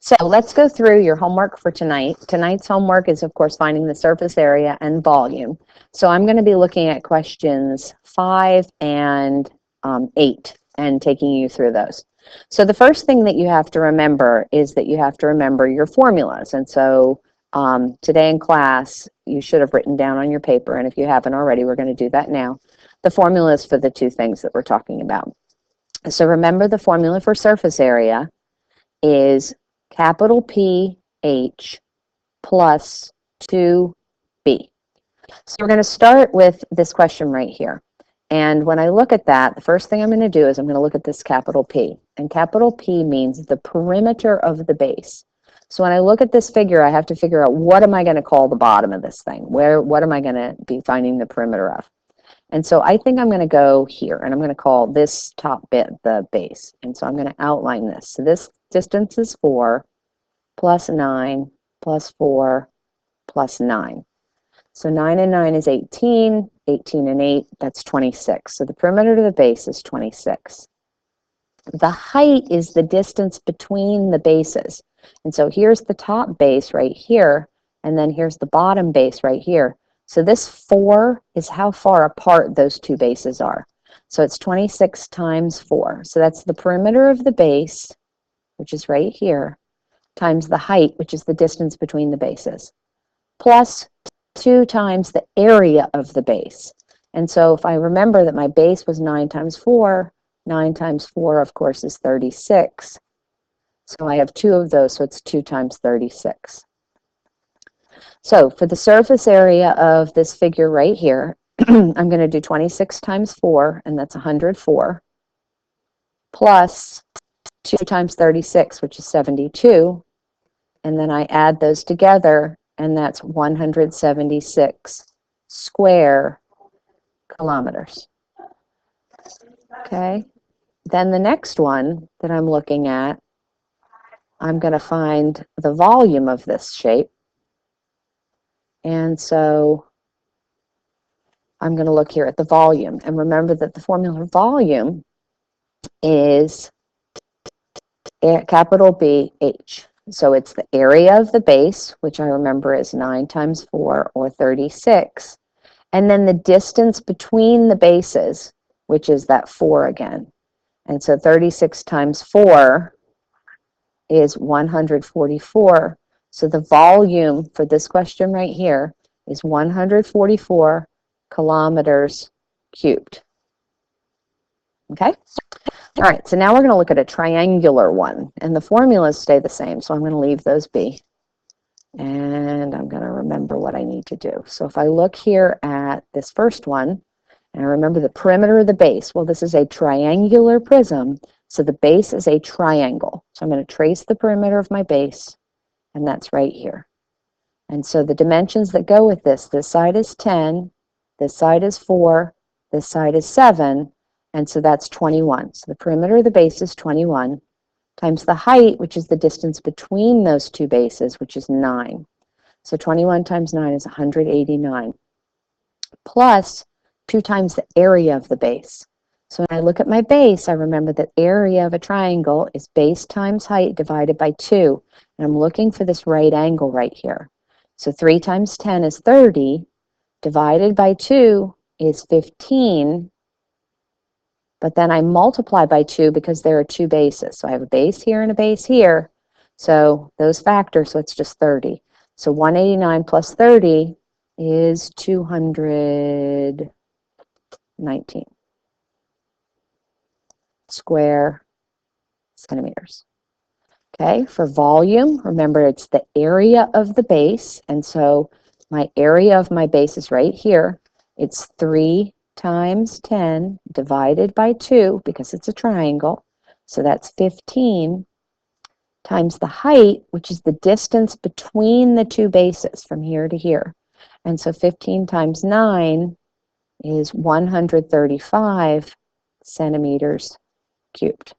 So let's go through your homework for tonight. Tonight's homework is, of course, finding the surface area and volume. So I'm going to be looking at questions 5 and 8 and taking you through those. So the first thing that you have to remember is that you have to remember your formulas. And so today in class, you should have written down on your paper, and if you haven't already, we're going to do that now, the formulas for the two things that we're talking about. So remember, the formula for surface area is capital PH plus 2B. So we're going to start with this question right here. And when I look at that, the first thing I'm going to do is I'm going to look at this capital P. And capital P means the perimeter of the base. So when I look at this figure, I have to figure out, what am I going to call the bottom of this thing? What am I going to be finding the perimeter of? And so I think I'm going to go here, and I'm going to call this top bit the base. And so I'm going to outline this. So this distance is 4 plus 9 plus 4 plus 9. So 9 and 9 is 18. 18 and 8, that's 26. So the perimeter of the base is 26. The height is the distance between the bases. And so here's the top base right here, and then here's the bottom base right here. So this 4 is how far apart those two bases are. So it's 26 times 4. So that's the perimeter of the base, which is right here, times the height, which is the distance between the bases, plus 2 times the area of the base. And so if I remember that my base was 9 times 4, 9 times 4, of course, is 36. So I have 2 of those, so it's 2 times 36. So for the surface area of this figure right here, I'm going to do 26 times 4, and that's 104, plus 2 times 36, which is 72. And then I add those together, and that's 176 square kilometers. Okay. Then the next one that I'm looking at, I'm going to find the volume of this shape. And so I'm going to look here at the volume. And remember that the formula for volume is capital BH. So it's the area of the base, which I remember is 9 times 4, or 36. And then the distance between the bases, which is that 4 again. And so 36 times 4 is 144. So the volume for this question right here is 144 kilometers cubed. Okay? All right, so now we're going to look at a triangular one, and the formulas stay the same, so I'm going to leave those be. And I'm going to remember what I need to do. So if I look here at this first one, and I remember the perimeter of the base, well, this is a triangular prism, so the base is a triangle. So I'm going to trace the perimeter of my base, and that's right here. And so the dimensions that go with this side is 10, this side is 4, this side is 7, and so that's 21. So the perimeter of the base is 21, times the height, which is the distance between those two bases, which is 9. So 21 times 9 is 189, plus 2 times the area of the base. So when I look at my base, I remember that area of a triangle is base times height divided by 2. And I'm looking for this right angle right here. So 3 times 10 is 30, divided by 2 is 15. But then I multiply by 2 because there are two bases. So I have a base here and a base here. So those factors, so it's just 30. So 189 plus 30 is 219 square centimeters. Okay, for volume, remember it's the area of the base. And so my area of my base is right here. It's 3 times 10 divided by 2 because it's a triangle. So that's 15 times the height, which is the distance between the two bases from here to here. And so 15 times 9 is 135 centimeters cubed.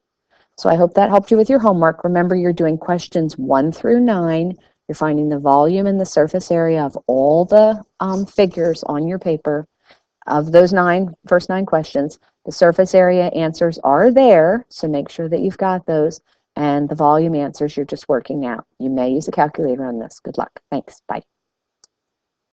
So I hope that helped you with your homework. Remember, you're doing questions 1 through 9. You're finding the volume and the surface area of all the figures on your paper. Of those first nine questions, the surface area answers are there, so make sure that you've got those. And the volume answers you're just working out. You may use a calculator on this. Good luck. Thanks. Bye.